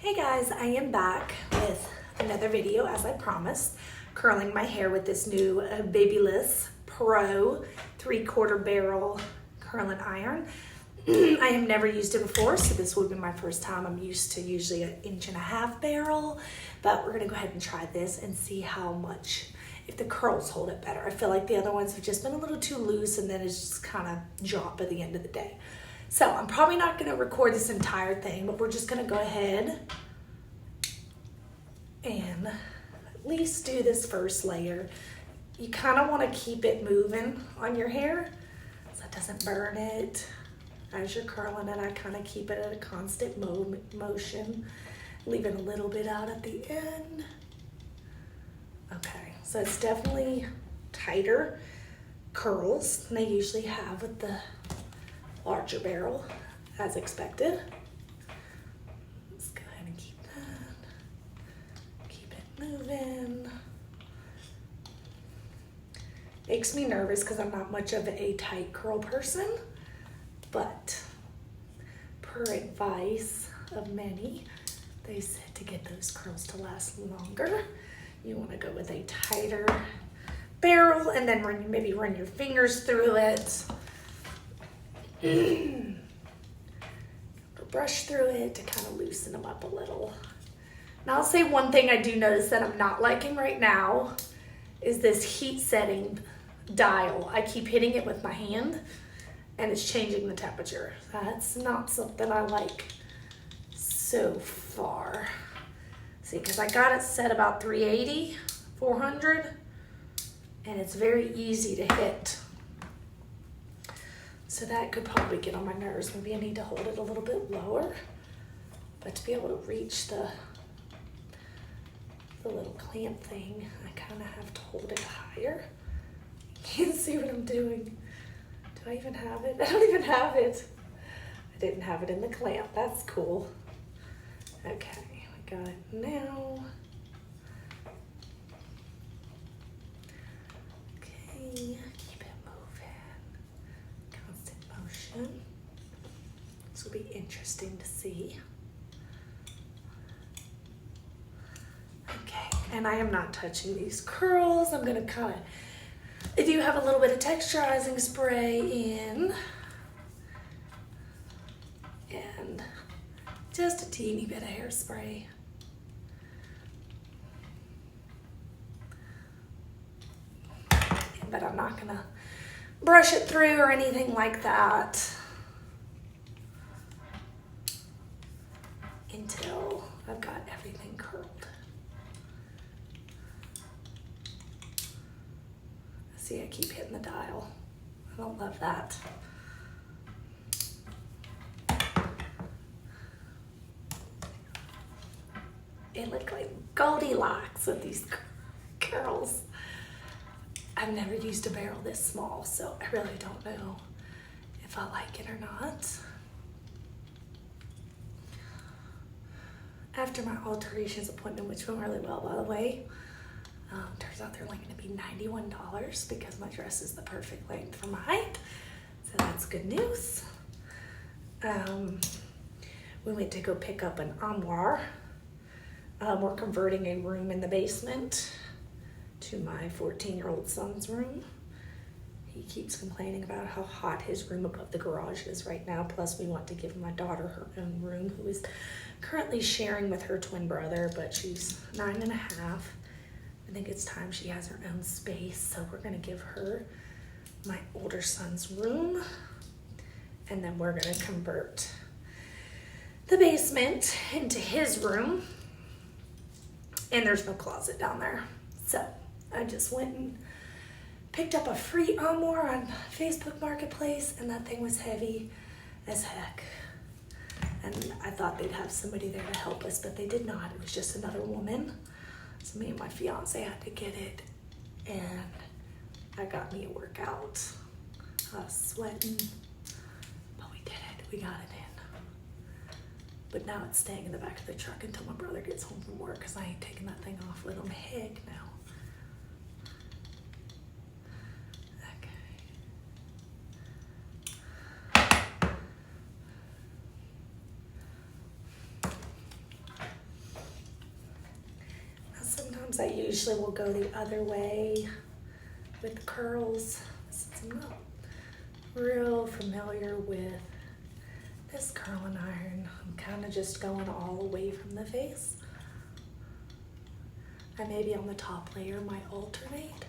Hey guys, I am back with another video as I promised, curling my hair with this new BaByliss Pro 3/4 barrel curling iron. I have never used it before, so this would be my first time. I'm used to usually an 1.5 inch barrel, but we're gonna go ahead and try this and see how much, if the curls hold it better. I feel like the other ones have just been a little too loose and then it's just kind of drop at the end of the day. So I'm probably not gonna record this entire thing, but we're just gonna go ahead and at least do this first layer. You kind of want to keep it moving on your hair so it doesn't burn it. As you're curling it, I kind of keep it at a constant motion, leaving a little bit out at the end. Okay, so it's definitely tighter curls than they usually have with the larger barrel, as expected. Let's go ahead and keep that. Keep it moving. Makes me nervous because I'm not much of a tight curl person, but per advice of many, they said to get those curls to last longer, you want to go with a tighter barrel and then maybe run your fingers through it. Brush through it to kind of loosen them up a little. Now I'll say one thing I do notice that I'm not liking right now is this heat setting dial. I keep hitting it with my hand and it's changing the temperature. That's not something I like so far. See, because I got it set about 380, 400, and it's very easy to hit. So that could probably get on my nerves. Maybe I need to hold it a little bit lower, but to be able to reach the little clamp thing, I kind of have to hold it higher. Can't see what I'm doing. Do I even have it? I don't even have it. I didn't have it in the clamp. That's cool. Okay, I got it now. Okay, keep it moving. Constant motion. This will be interesting to see. Okay, and I am not touching these curls. I'm gonna kind of, I do have a little bit of texturizing spray in and just a teeny bit of hairspray. But I'm not gonna brush it through or anything like that until I've got everything curled. See, I keep hitting the dial. I don't love that. It looked like Goldilocks with these curls. I've never used a barrel this small, so I really don't know if I like it or not. After my alterations appointment, which went really well, by the way, turns out they're only going to be $91 because my dress is the perfect length for my height, so that's good news. We went to go pick up an armoire. We're converting a room in the basement to my 14-year-old son's room. He keeps complaining about how hot his room above the garage is right now. Plus, we want to give my daughter her own room, who is currently sharing with her twin brother, but she's 9.5. I think it's time she has her own space, so we're gonna give her my older son's room, and then we're gonna convert the basement into his room, and there's no closet down there. So I just went and picked up a free armoire on Facebook Marketplace, and that thing was heavy as heck. And I thought they'd have somebody there to help us, but they did not. It was just another woman. So me and my fiance had to get it, and I got me a workout. I was sweating, but we did it. We got it in. But now it's staying in the back of the truck until my brother gets home from work, because I ain't taking that thing off. Let him heck now. Sometimes I usually will go the other way with the curls, since I'm not real familiar with this curling iron. I'm kind of just going all away from the face. I maybe on the top layer might alternate.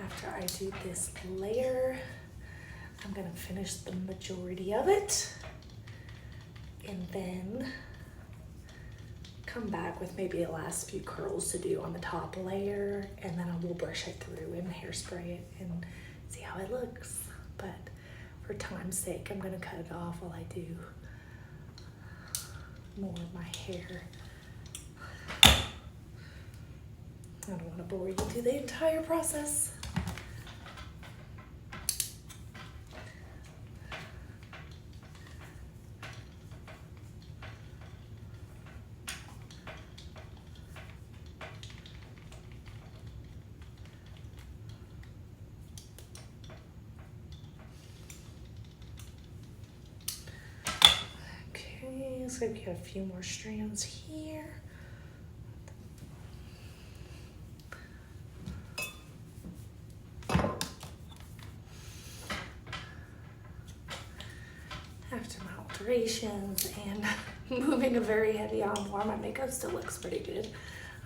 After I do this layer, I'm gonna finish the majority of it and then come back with maybe the last few curls to do on the top layer, and then I will brush it through and hairspray it and see how it looks. But for time's sake, I'm gonna cut it off while I do more of my hair. I don't want to bore you through the entire process. Let's go get a few more strands here. After my alterations and moving a very heavy armoire, my makeup still looks pretty good.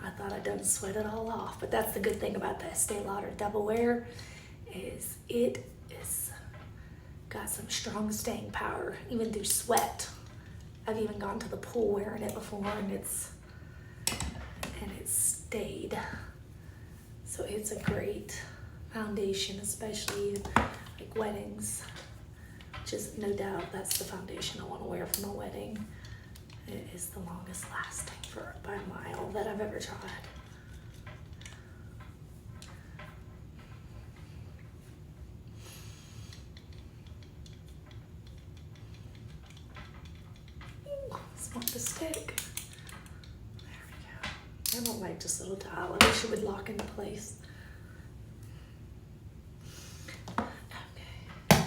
I thought I'd done sweat it all off, but that's the good thing about the Estee Lauder Double Wear is it is got some strong staying power, even through sweat. I've even gone to the pool wearing it before, and it's stayed. So it's a great foundation, especially like weddings, which is no doubt that's the foundation I want to wear for my wedding. It is the longest lasting by a mile that I've ever tried. Want the stick. There we go. I don't like this little dial. I wish it would lock into place. Okay.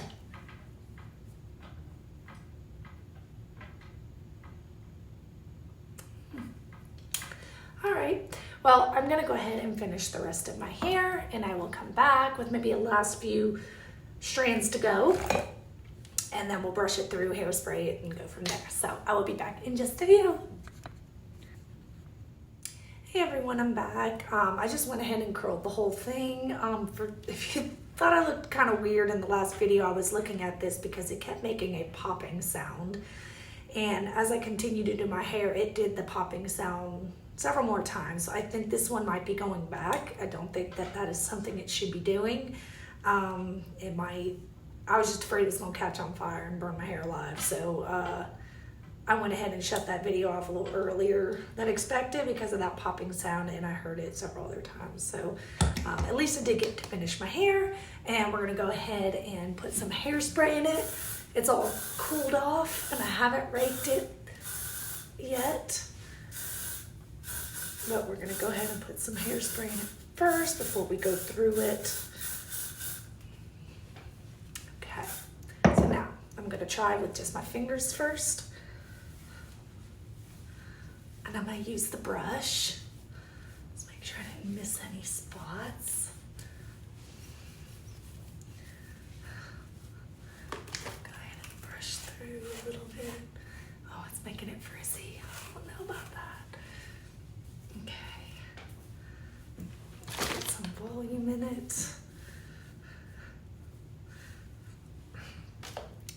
All right. Well, I'm gonna go ahead and finish the rest of my hair, and I will come back with maybe a last few strands to go. And then we'll brush it through, hairspray it, and go from there. So I will be back in just a few. Hey everyone, I'm back. I just went ahead and curled the whole thing. If you thought I looked kind of weird in the last video, I was looking at this because it kept making a popping sound. And as I continued to do my hair, it did the popping sound several more times. So I think this one might be going back. I don't think that that is something it should be doing. It might. I was just afraid it was gonna catch on fire and burn my hair alive. So I went ahead and shut that video off a little earlier than expected because of that popping sound, and I heard it several other times. So at least I did get to finish my hair, and we're gonna go ahead and put some hairspray in it. It's all cooled off, and I haven't raked it yet. But we're gonna go ahead and put some hairspray in it first before we go through it. So now I'm gonna try with just my fingers first. And I'm gonna use the brush. Let's make sure I didn't miss any spots. Go ahead and brush through a little bit. Oh, it's making it frizzy. I don't know about that. Okay. Get some volume in it.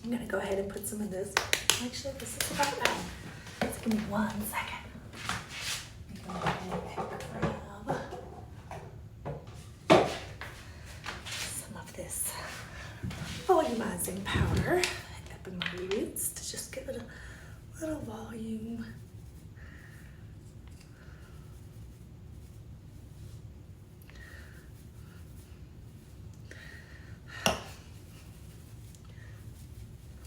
I'm gonna go ahead and put some of this. Actually, this is about that. Just give me 1 second. I'm gonna go ahead and grab some of this volumizing powder up in my roots to just give it a little volume.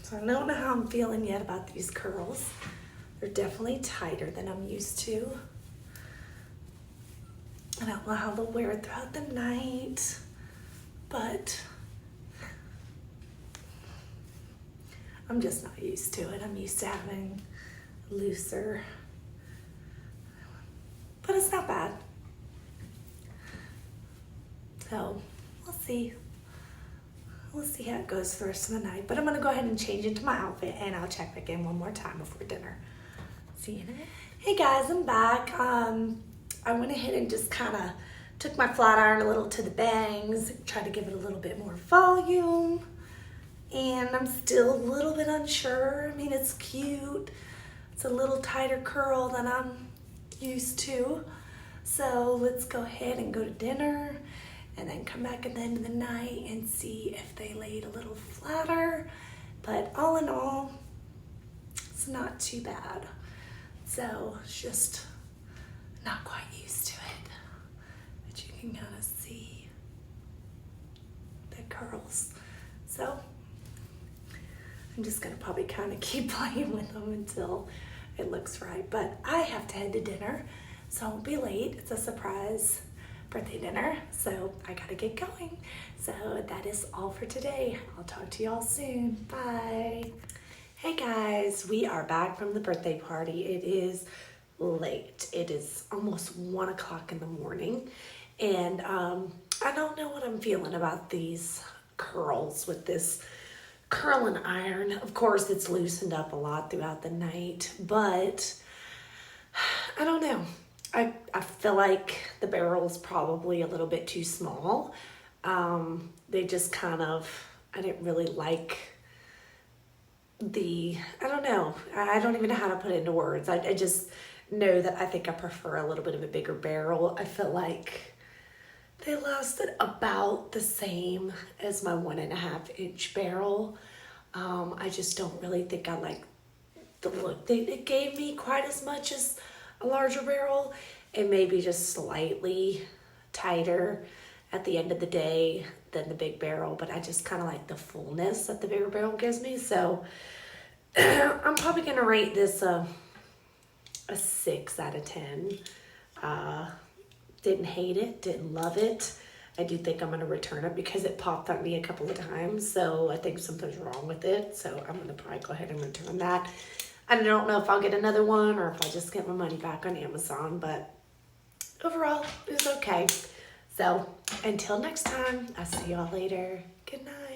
So I don't know how I'm feeling yet about these curls. They're definitely tighter than I'm used to. I don't know how they'll wear it throughout the night, but I'm just not used to it. I'm used to having looser, but it's not bad. So we'll see. We'll see how it goes for the rest of the night. But I'm gonna go ahead and change into my outfit, and I'll check back in one more time before dinner. See you in a minute. Hey guys, I'm back. I went ahead and just kind of took my flat iron a little to the bangs, tried to give it a little bit more volume, and I'm still a little bit unsure. I mean, it's cute. It's a little tighter curl than I'm used to. So let's go ahead and go to dinner and then come back at the end of the night and see if they laid a little flatter. But all in all, it's not too bad. So it's just not quite used to it. But you can kind of see the curls. So I'm just gonna probably kind of keep playing with them until it looks right. But I have to head to dinner, so I won't be late. It's a surprise birthday dinner, so I gotta get going. So that is all for today. I'll talk to y'all soon. Bye. Hey guys, we are back from the birthday party. It is late. It is almost 1 o'clock in the morning, and I don't know what I'm feeling about these curls with this curling iron. Of course, it's loosened up a lot throughout the night, but I don't know. I feel like the barrel is probably a little bit too small. They just kind of, I didn't really like I don't know. I don't even know how to put it into words. I just know that I think I prefer a little bit of a bigger barrel. I feel like they lasted about the same as my 1.5-inch barrel. I just don't really think I like the look. It gave me quite as much as a larger barrel. It may be just slightly tighter at the end of the day than the big barrel, but I just kind of like the fullness that the bigger barrel gives me. So I'm probably gonna rate this a 6 out of 10. Didn't hate it, didn't love it. I do think I'm gonna return it because it popped on me a couple of times, so I think something's wrong with it. So I'm gonna probably go ahead and return that. I don't know if I'll get another one or if I just get my money back on Amazon, but overall, it was okay. So until next time, I'll see y'all later. Good night.